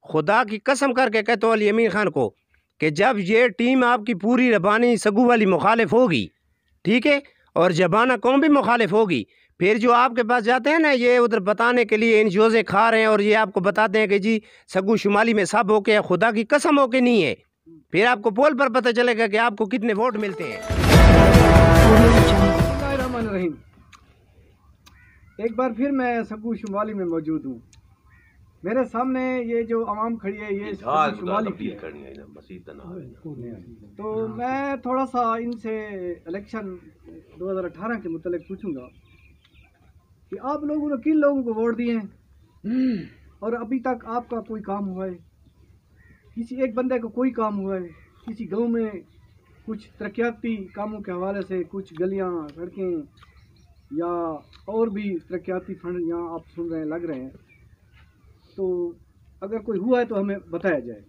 खुदा की कसम करके कहता हूँ अली अमीन ख़ान को कि जब ये टीम आपकी पूरी रबानी सगू वाली मुखालिफ होगी, ठीक है, और जबाना कौम भी मुखालिफ होगी, फिर जो आपके पास जाते हैं ना ये उधर बताने के लिए NGO से खा रहे हैं और ये आपको बताते हैं कि जी सगू शुमाली में सब होके, खुदा की कसम होके नहीं है, फिर आपको पोल पर पता चलेगा कि आपको कितने वोट मिलते हैं। एक बार फिर मैं सगू शुमाली में मौजूद हूँ। मेरे सामने ये जो आवाम खड़ी है ये शुमाली की है। तो मैं थोड़ा सा इनसे इलेक्शन 2018 के मुतालिक पूछूंगा कि आप लोगों ने किन लोगों को वोट दिए हैं और अभी तक आपका कोई काम हुआ है, किसी एक बंदे का कोई काम हुआ है, किसी गांव में कुछ तरक्याती कामों के हवाले से कुछ गलियां सड़कें या और भी तरक्याती फंड यहाँ आप सुन रहे हैं लग रहे हैं, तो अगर कोई हुआ है तो हमें बताया जाए।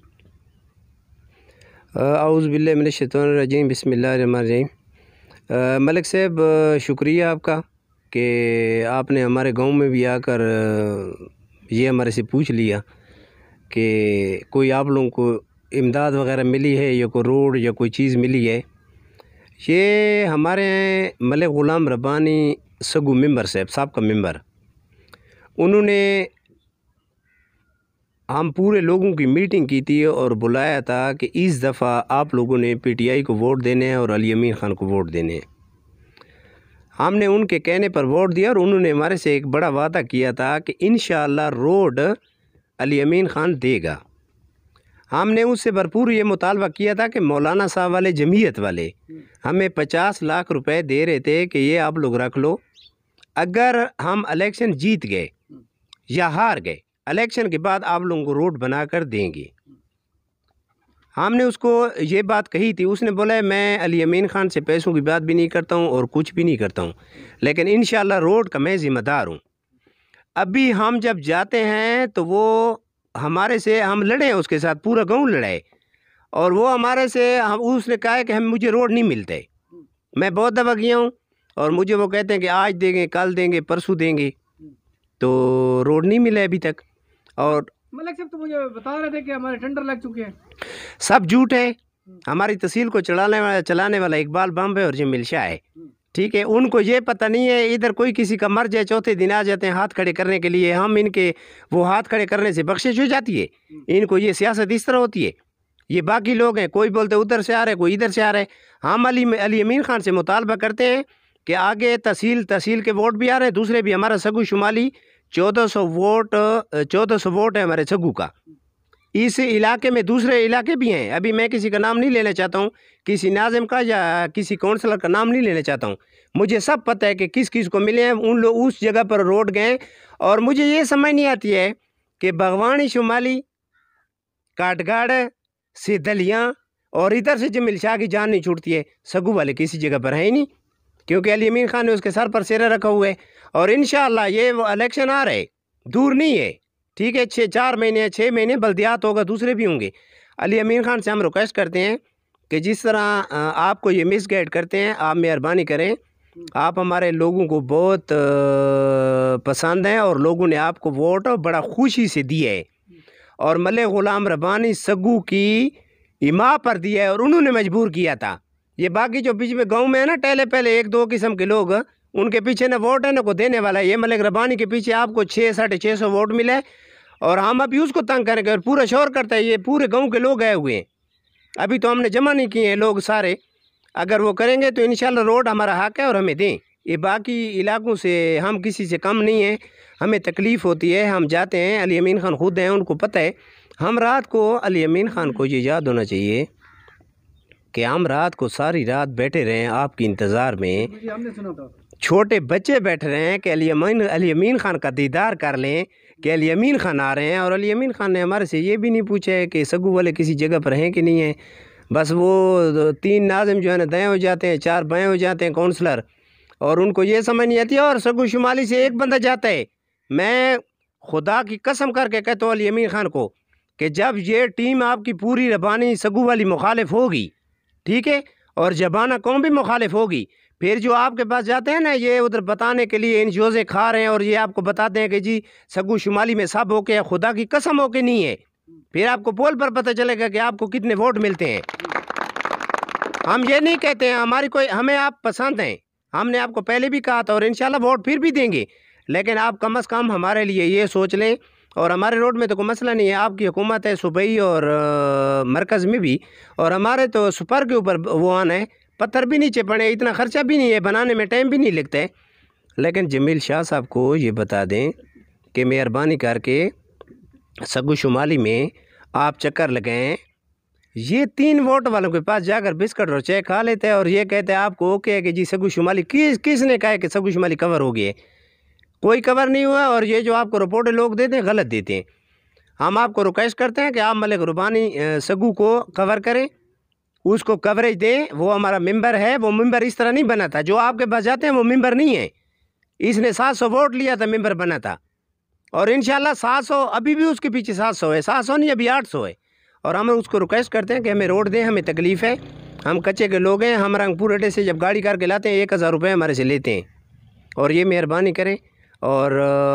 औज़ु बिल्लाहि मिनश शैतानिर रजीम, बिस्मिल्लाहिर रहमानिर रहीम। मलिक साहब शुक्रिया आपका कि आपने हमारे गांव में भी आकर ये हमारे से पूछ लिया कि कोई आप लोगों को इमदाद वगैरह मिली है या कोई रोड या कोई चीज़ मिली है। ये हमारे मलिक ग़ुलाम रब्बानी सगू मेंबर साहब का मेंबर, उन्होंने हम पूरे लोगों की मीटिंग की थी और बुलाया था कि इस दफ़ा आप लोगों ने PTI को वोट देने हैं और अली अमीन ख़ान को वोट देने हैं। हमने उनके कहने पर वोट दिया और उन्होंने हमारे से एक बड़ा वादा किया था कि इंशाअल्लाह रोड अली अमीन ख़ान देगा। हमने उससे भरपूर ये मुतालबा किया था कि मौलाना साहब वाले जमीयत वाले हमें 50 लाख रुपए दे रहे थे कि ये आप लोग रख लो, अगर हम इलेक्शन जीत गए या हार गए, इलेक्शन के बाद आप लोगों को रोड बना कर देंगे। हमने उसको ये बात कही थी, उसने बोला मैं अली अमीन ख़ान से पैसों की बात भी नहीं करता हूँ और कुछ भी नहीं करता हूँ, लेकिन इंशाअल्लाह रोड का मैं ज़िम्मेदार हूँ। अभी हम जब जाते हैं तो वो हमारे से, हम लड़े हैं उसके साथ, पूरा गांव लड़ाए और वो हमारे से, हम उसने कहा है कि मुझे रोड नहीं मिलते। मैं बहुत दफ़ा गया हूँ और मुझे वो कहते हैं कि आज देंगे, कल देंगे, परसों देंगे, तो रोड नहीं मिला अभी तक। और मलिक साहब तो मुझे बता रहे थे कि हमारे टेंडर लग चुके हैं। सब झूठ है। हमारी तहसील को चलाने वाला इकबाल बम है और जमील शाह है, ठीक है। उनको ये पता नहीं है इधर कोई किसी का मर जाए चौथे दिन आ जाते हैं हाथ खड़े करने के लिए, हम इनके वो हाथ खड़े करने से बख्शिश हो जाती है। इनको ये सियासत इस तरह होती है। ये बाकी लोग हैं, कोई बोलते उधर से आ रहे, कोई इधर से आ रहे। हम अली अमीन ख़ान से मुतालबा करते हैं कि आगे तहसील के वोट भी आ रहे हैं, दूसरे भी। हमारा सगू शुमाली 1400 वोट है हमारे सगू का। इस इलाके में दूसरे इलाके भी हैं, अभी मैं किसी का नाम नहीं लेना चाहता हूँ, किसी नाज़िम का या किसी काउंसलर का नाम नहीं लेना चाहता हूँ। मुझे सब पता है कि किस किस को मिले हैं, उन लोग उस जगह पर रोड गए। और मुझे ये समझ नहीं आती है कि बागवानी शुमाली, काटगाड़ से दलियाँ और इधर से जमील शाह की जान नहीं छूटती है, सगू वाले किसी जगह पर है ही नहीं, क्योंकि अली अमीन ख़ान ने उसके सर पर सिरा रखा हुआ है। और इंशाअल्लाह ये इलेक्शन आ रहे, दूर नहीं है, ठीक है। 4 महीने 6 महीने बल्दियात होगा, दूसरे भी होंगे। अली अमीन ख़ान से हम रिक्वेस्ट करते हैं कि जिस तरह आपको ये मिसगाइड करते हैं, आप मेहरबानी करें। आप हमारे लोगों को बहुत पसंद हैं और लोगों ने आपको वोट बड़ा खुशी से दिया है और मलिक ग़ुलाम रब्बानी सगू की इमाम पर दिया है और उन्होंने मजबूर किया था। ये बाकी जो बीच में गांव में है ना, पहले 1-2 किस्म के लोग, उनके पीछे ना वोट है ना को देने वाला है। ये मलिक रब्बानी के पीछे आपको 600-650 वोट मिले और हम अभी उसको तंग करेंगे और पूरा शोर करता है। ये पूरे गांव के लोग आए हुए हैं, अभी तो हमने जमा नहीं किए हैं लोग सारे। अगर वो करेंगे तो इंशाल्लाह रोड हमारा हक है और हमें दें। ये बाकी इलाकों से हम किसी से कम नहीं हैं, हमें तकलीफ़ होती है, हम जाते हैं। अली अमीन ख़ान खुद हैं, उनको पता है। हम रात को अली अमीन ख़ान को ये याद होना चाहिए कि हम रात को सारी रात बैठे रहें आपकी इंतज़ार में। हमने सुना था छोटे बच्चे बैठ रहे हैं कि अली अमीन ख़ान का दीदार कर लें कि अली अमीन ख़ान आ रहे हैं। और अली अमीन ख़ान ने हमारे से ये भी नहीं पूछा है कि सगू वाले किसी जगह पर हैं कि नहीं हैं। बस वो 3 नाज़िम जो है ना दाएँ हो जाते हैं, 4 बाएँ हो जाते हैं काउंसलर, और उनको ये समझ नहीं आती है। और सगू शुमाली से एक बंदा जाता है। मैं खुदा की कसम करके कहता हूँ अली अमीन ख़ान को कि जब ये टीम आपकी पूरी रबानी सगू वाली मुखालिफ होगी, ठीक है, और जबाना कौम भी मुखालिफ होगी, फिर जो आपके पास जाते हैं ना ये उधर बताने के लिए NGO से खा रहे हैं और ये आपको बताते हैं कि जी सगू शुमाली में सब होके, खुदा की कसम होके नहीं है, फिर आपको पोल पर पता चलेगा कि आपको कितने वोट मिलते हैं। हम ये नहीं कहते हैं हमारी कोई, हमें आप पसंद हैं, हमने आपको पहले भी कहा था और इंशाल्लाह वोट फिर भी देंगे, लेकिन आप कम अज़ कम हमारे लिए ये सोच लें। और हमारे रोड में तो कोई मसला नहीं है, आपकी हुकूमत है सूबाई और मरकज़ में भी, और हमारे तो सुपर के ऊपर वो आना है, पत्थर भी नीचे पड़े, इतना ख़र्चा भी नहीं है, बनाने में टाइम भी नहीं लगता है। लेकिन जमील शाह साहब को ये बता दें कि मेहरबानी करके सगु शुमाली में आप चक्कर लगाएं। ये 3 वोट वालों के पास जाकर बिस्किट और चाय खा लेते हैं और ये कहते हैं आपको ओके है कि जी सगु शुमाली, किसने कहा है कि सगु शुमाली कवर हो गई है? कोई कवर नहीं हुआ। और ये जो आपको रिपोर्टें लोग देते हैं गलत देते हैं। हम आपको रिक्वेस्ट करते हैं कि आप मलिक रुबानी सगु को कवर करें, उसको कवरेज दें। वो हमारा मेंबर है, वो मेंबर इस तरह नहीं बना था, जो आपके पास जाते हैं वो मेंबर नहीं है। इसने 700 वोट लिया था, मेंबर बना था, और इंशाल्लाह 700 अभी भी उसके पीछे 700 है, 700 नहीं अभी 800 है। और हम उसको रिक्वेस्ट करते हैं कि हमें रोड दें, हमें तकलीफ़ है, हम कच्चे के लोग हैं, हम रंगपुर अड्डे से जब गाड़ी करके लाते हैं 1000 रुपये हमारे से लेते हैं। और ये मेहरबानी करें और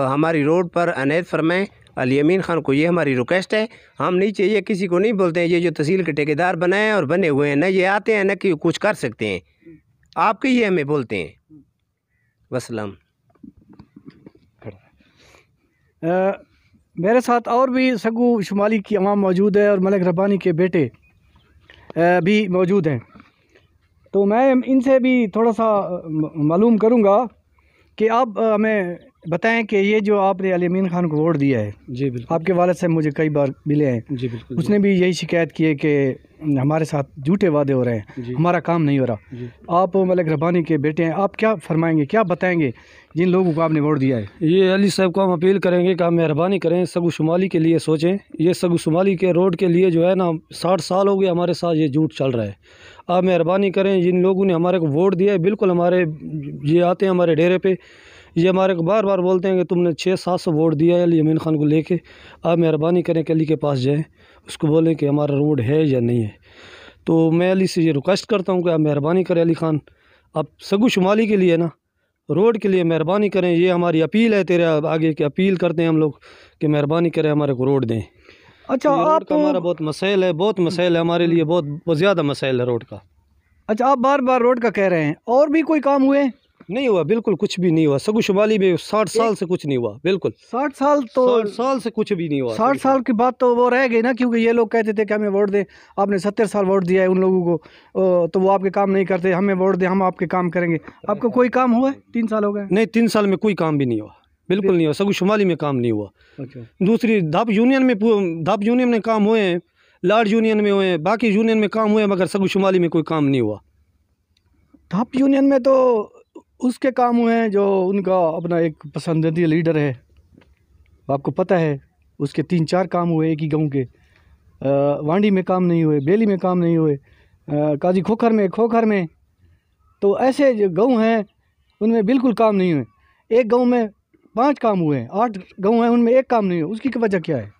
हमारी रोड पर अनैत फरमाएँ। अली अमीन ख़ान को ये हमारी रिक्वेस्ट है। हम नीचे ये किसी को नहीं बोलते हैं, ये जो तहसील के ठेकेदार बनाए और बने हुए हैं, न ये आते हैं न कि कुछ कर सकते हैं, आपके ये हमें बोलते हैं। वसलाम। मेरे साथ और भी सगु शुमाली की अवाम मौजूद है और मलिक रब्बानी के बेटे भी मौजूद हैं, तो मैं इनसे भी थोड़ा सा मालूम करूंगा कि आप हमें बताएं कि ये जो आपने अली अमीन ख़ान को वोट दिया है। जी बिल्कुल। आपके वालिद से मुझे कई बार मिले हैं। जी बिल्कुल। उसने भी यही शिकायत की है कि हमारे साथ झूठे वादे हो रहे हैं, हमारा काम नहीं हो रहा। जी। आप मलिक रब्बानी के बेटे हैं, आप क्या फरमाएंगे, क्या बताएंगे जिन लोगों को आपने वोट दिया है? ये अली साहब को हम अपील करेंगे कि आप मेहरबानी करें, सगु शुमाली के लिए सोचें। ये सगु शुमाली के रोड के लिए जो है ना 60 साल हो गए हमारे साथ ये झूठ चल रहा है। आप मेहरबानी करें, जिन लोगों ने हमारे को वोट दिया है, बिल्कुल हमारे ये आते हैं हमारे डेरे पे, ये हमारे को बार बार बोलते हैं कि तुमने 600-700 वोट दिया है अली अमीन ख़ान को लेके। आप मेहरबानी करें कि अली के पास जाएं, उसको बोलें कि हमारा रोड है या नहीं है। तो मैं अली से ये रिक्वेस्ट करता हूँ कि आप मेहरबानी करें अली ख़ान, आप सगु शुमाली के लिए ना रोड के लिए मेहरबानी करें। ये हमारी अपील है तेरे आगे की, अपील करते हैं हम लोग कि मेहरबानी करें हमारे को रोड दें। अच्छा, रोड का हमारा बहुत मसाइल है, बहुत मसाइल है हमारे लिए, बहुत ज़्यादा मसाइल है रोड का। अच्छा, आप बार बार रोड का कह रहे हैं, और भी कोई काम हुए? नहीं हुआ, बिल्कुल कुछ भी नहीं हुआ। सगु शुमाली में 60 साल से कुछ नहीं हुआ, बिल्कुल 60 साल तो 60 साल से कुछ भी नहीं हुआ। 60 साल के बाद तो वो रह गए ना, क्योंकि ये लोग कहते थे कि हमें वोट दें, आपने 70 साल वोट दिया है उन लोगों को, तो वो आपके काम नहीं करते, हमें वोट दें, हम आपके काम करेंगे। आपका कोई काम हुआ है? 3 साल हो गए? नहीं, 3 साल में कोई काम भी नहीं हुआ, बिल्कुल नहीं हुआ। सगु शुमाली में काम नहीं हुआ। अच्छा। दूसरी धप यूनियन में काम हुए हैं, लाड यूनियन में हुए हैं, बाकी यूनियन में काम हुए हैं, मगर सगु शुमाली में कोई काम नहीं हुआ। धप यूनियन में तो उसके काम हुए हैं जो उनका अपना एक पसंदीदा लीडर है, आपको पता है, उसके 3-4 काम हुए एक ही गांव के। वांडी में काम नहीं हुए, बेली में काम नहीं हुए, काजी खोखर में, तो ऐसे जो गांव हैं उनमें बिल्कुल काम नहीं हुए। एक गांव में 5 काम हुए हैं, 8 गांव हैं उनमें 1 काम नहीं हुआ। उसकी वजह क्या है?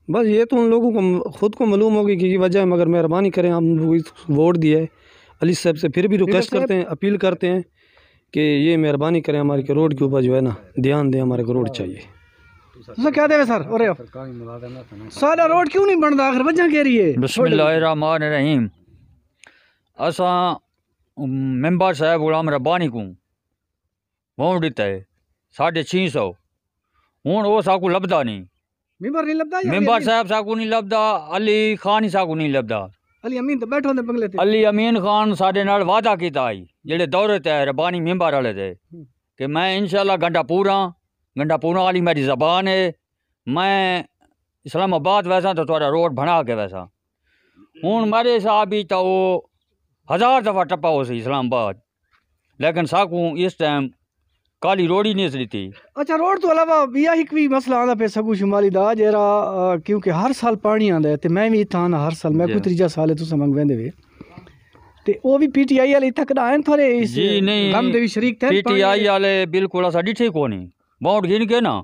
बस ये तो उन लोगों को खुद को मालूम होगी कि वजह है, मगर मेहरबानी करें, हम वोट दिए है अली साहब से, फिर भी रिक्वेस्ट करते हैं, अपील करते हैं कि ये मेहरबानी करें हमारे के रोड के ऊपर जो है ना ध्यान दें, हमारे को रोड चाहिए। तो क्या देवे सर? और सारा रोड क्यों नहीं बनता आखिर वजह कह रही है? बिस्मिल्लाहिर्रहमानिर्रहीम। असां मेंबर साहब गुलाम रब्बानी को वोट दिता है 650। हूँ वो साकू लभदा नहीं, मेंबर नहीं लभदा, मेंबर साहब साकू नहीं लभदा, अली खान साकू नहीं लभदा। अली अमीन तो बैठो ने बंगले ते। अली अमीन खान साडे नाल वादा कीता आई जेड़े दौरे ते रब्बानी मेंबर वाले थे कि मैं इंशाल्लाह गंडा पूरा वाली मेरी ज़बान है, मैं इस्लामाबाद वैसा तो थोड़ा रोड बना के वैसा। हूँ मेरे साहब भी तो वो 1000 दफ़ा टप्पा हो सी इस्लामाबाद, लेकिन साकू इस टाइम काली रोड ही नहीं सी थी। अच्छा, रोड तो अलावा बिया एक भी मसला आंदा पे सगु शुमाली दा जेरा, क्योंकि हर साल पानी आंदा है ते मैं भी इत्थां आना हर साल, मैं कोई 3 साल है तुसा मंग वेंदे वे ते ओ भी पीटीआई वाले इत्थां कदा आन थोड़े इस जी नहीं, गम दे भी शरीक थे। पीटीआई वाले बिल्कुल असा डिठे कोनी, वोट गिन के ना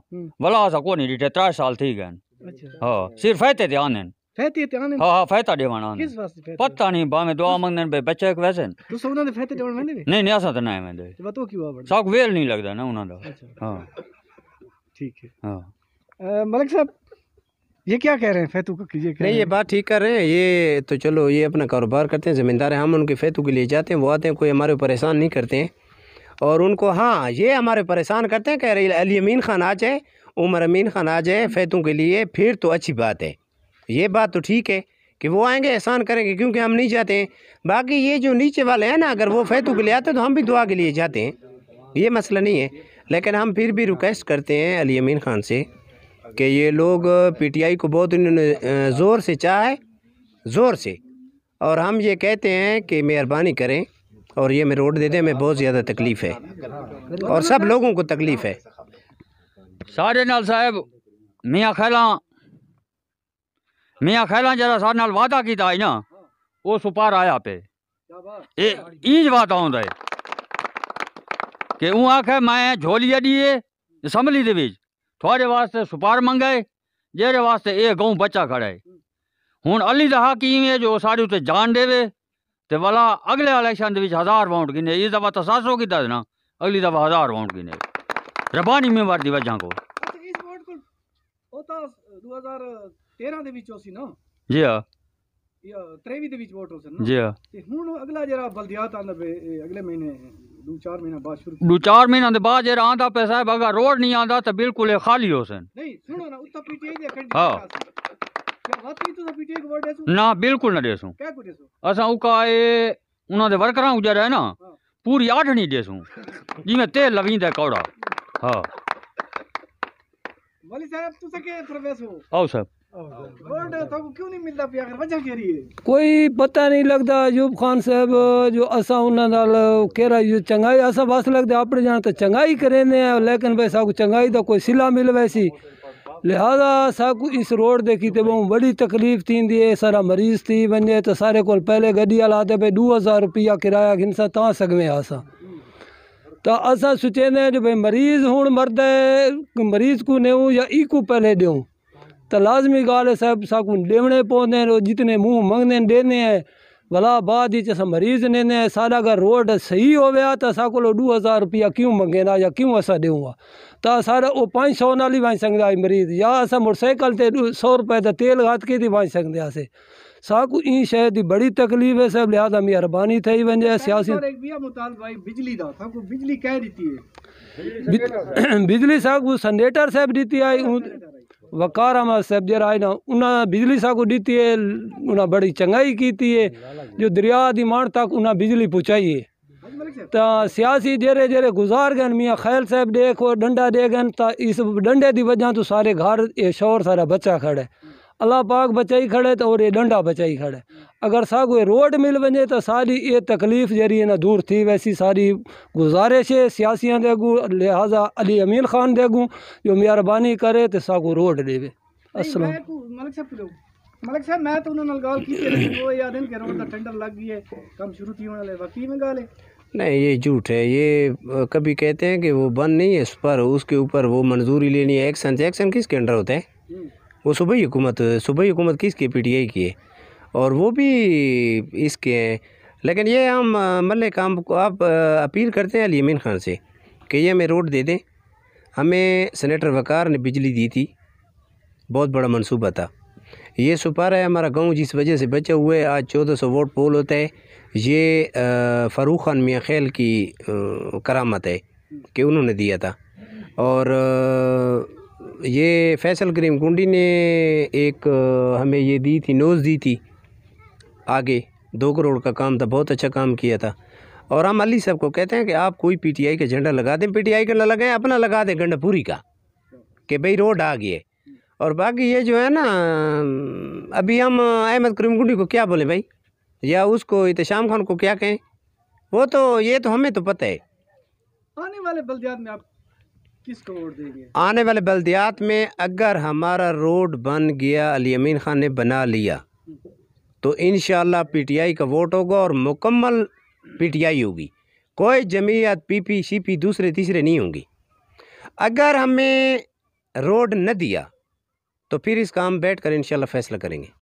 भला असा कोनी डिठे, 3 साल थी गए। अच्छा, हाँ, सिर्फ फैते ते आने। फैते ते आने? हाँ, फैता देवाना आने। किस वास्ते फैते? पता नहीं, बामे दुआ मंगने पे बच्चे के वैसे तू सब उन्होंने फैते देवन वेंदे वे? नहीं असा तो नहीं वेंदे, ते बतो क्यों आ बड़? साक वेल नहीं लगदा ना उन्हां दा। अच्छा, हाँ ठीक है। हाँ। मलिक साहब, ये क्या कह रहे हैं फैतू का कीजिए नहीं, ये बात ठीक कर रहे हैं। ये तो चलो, ये अपना कारोबार करते हैं, ज़मींदार हैं, हम उनके फैतू के लिए जाते हैं, वो आते हैं, कोई हमारे परेशान नहीं करते हैं। और उनको, हाँ, ये हमारे परेशान करते हैं, कह रहे अली अमीन ख़ान आ जाए, उमर अमीन ख़ान आ जाए फैतू के लिए, फिर तो अच्छी बात है। ये बात तो ठीक है कि वो आएंगे, एहसान करेंगे, क्योंकि हम नहीं जाते हैं। बाकी ये जो नीचे वाले हैं ना, अगर वो फैतू के लिए आते तो हम भी दुआ के लिए जाते हैं, ये मसला नहीं है। लेकिन हम फिर भी रिक्वेस्ट करते हैं अली अमीन ख़ान से कि ये लोग पीटीआई को बहुत इन्होंने ज़ोर से चाहा है, ज़ोर से, और हम ये कहते हैं कि मेहरबानी करें और ये मैं रोड दे दें। हमें बहुत ज़्यादा तकलीफ़ है और सब लोगों को तकलीफ़ है। साढ़े नाल साहब मियाँ खैला जरा साढ़े नाल वादा किया है ना, वो सुपार आया पे इंज बात आउंदा है कि वो आखे मैं झोली दिए असैम्बली दे विच थोड़े वास्ते सुपार मंगाए, जेरे वास्ते ये गऊं बच्चा खड़ा है। हुण अली दा हकीम है जो साढ़े उत्ते जान देवे ते वाला अगले इलेक्शन दे विच 1000 वोट गिने। इस दफा तो 700 कीता ना, अगली दफा 1000 वोट गिने रबानी मेंबर दी वजह को। इस वोट को ਉਹ ਤਾਂ 2013 ਦੇ ਵਿੱਚ ਸੀ ਨਾ जी हाँ, या 23 ਦੇ ਵਿੱਚ ਵੋਟ ਹੋ ਸਨ जी हाँ। ਤੇ ਹੁਣ ਅਗਲਾ ਜਿਹੜਾ ਬਲਦਿਆਤ ਆਂਦਾ ਅਗਲੇ ਮਹੀਨੇ 2-4 ਮਹੀਨਾ ਬਾਅਦ ਸ਼ੁਰੂ 2-4 महीना के बाद जरा आंदा पे साहब, अगर रोड नहीं आंदा तो बिल्कुल ये खाली हो सन। ਨਹੀਂ ਸੁਣੋ ਨਾ ਉੱਤਾ ਪੀਟੀਆਈ ਦੇ ਖੰਡ हाँ। क्या बात की तो पीटीआई को वोट देसो ना बिल्कुल ना देसूं क्या को देसो असा उका ये उन्होंने वर्करां गुजरा है ना, पूरी 8 नहीं देसूं जिमें तेल लवींदा कौड़ा। हाँ वाली साहब तू सके प्रोफेसर हो आओ साहब, वोट तो क्यों नहीं मिलता पिया, अगर वजह क्या रही है? कोई पता नहीं लगता। अयूब खान साहब जो असा उन्होंने नाल केरा जो चंगाई असा बस लगता अपने जान तो चंगाई करेंगे, लेकिन भाई साकू चंगाई का कोई सिला मिल वैसी, लिहाजा साकू इस रोड देखी तो बहुत बड़ी तकलीफ थी। सारा मरीज थी वने तो सारे को पहले गड्डी वाला आते भाई 2000 रुपया किराया घिनसा ता सगवे आसा, तो असा सोचेंगे जो भाई मरीज हूँ मरद मरीज को नेऊँ या ई को पहले दूँ, तो लाजमी गाल है साहब साकू देवने पौधे जितने मुँह मंगने देने हैं भला बाद ही अस मरीज ने सारा अगर रोड सही हो गया तो साको 2000 रुपया क्यों मंगे ना या क्यों असा देऊँगा, तो सारा वो 500 नाल ही बच सकता मरीज, या असा मोटरसाइकिल ते 100 रुपये का तेल घात के थी बच सकते असे। साकू ई शहर की बड़ी तकलीफ है साहब, लिहाजा मेहरबानी थी वजे सियासी बिजली दा साकू बिजली कह दी है बिजली साकू जनरेटर साहब दी आई वकार अहमद साहब जरा आई ना उन्हें बिजली साकू दी है, उन्हें बड़ी चंगाई की है, जो दरिया दी माण तक उन्हें बिजली पहुँचाई है। तो सियासी जेरे जेरे गुजार गए मियाँ खैल साहब देखो डंडा दे गए, तो इस डंडे की वजह तो सारे घर ये शोर सारा बच्चा खड़े, अल्लाह पाक बचाई खड़े तो और ये डंडा बचाई खड़े। अगर सागो रोड मिल वजे तो सारी ये तकलीफ जरी ना दूर थी। वैसी सारी गुजारिश है सियासियाँ देगू, लिहाजा अली अमीन खान देगू जो मेहरबानी करे तो सागो रोड देवे। अस्सलाम मलिक साहब मैं तो उन्होंने गाल की थी वो याद है कि रोड का टेंडर लग गई है, काम शुरू थी होने वाले वकी में गाल है। नहीं, ये झूठ है। ये कभी कहते हैं कि वो बंद नहीं है, उस पर उसके ऊपर वो मंजूरी लेनी है। एक्शन किसके अंडर होता है? वो सूबाई हुकूमत किसकी? पीटीआई की है, और वो भी इसके हैं। लेकिन ये हम मल्ले काम को आप अपील करते हैं अली अमीन ख़ान से कि ये हमें रोड दे दें। हमें सेनेटर वकार ने बिजली दी थी, बहुत बड़ा मंसूबा था। ये सुपारा है हमारा गांव जिस वजह से बचे हुए आज 1400 वोट पोल होता है। ये फ़ारूक खान मियाँ खैल की करामत है कि उन्होंने दिया था। और ये फैसल करीम गुंडी ने एक हमें ये दी थी, नोज़ दी थी आगे 2 करोड़ का काम था, बहुत अच्छा काम किया था। और हम अली साहब को कहते हैं कि आप कोई पीटीआई का झंडा लगा दें, पीटीआई का ना लगाएं, अपना लगा दें गंडापुरी का कि भाई रोड आ गई है। और बाकी ये जो है ना, अभी हम अहमद करीम गुंडी को क्या बोले भाई, या उसको इत्तेशाम खान को क्या कहें, वो तो ये तो हमें तो पता है। आने वाले बल्दियात में आप किसको वोट देंगे? आने वाले बल्दियात में अगर हमारा रोड बन गया, अली अमीन ख़ान ने बना लिया, तो इंशाअल्लाह पीटीआई का वोट होगा और मुकम्मल पीटीआई होगी। कोई जमीयत पीपी शीपी दूसरे तीसरे नहीं होंगी। अगर हमें रोड न दिया तो फिर इस काम बैठ कर इंशाअल्लाह फ़ैसला करेंगे।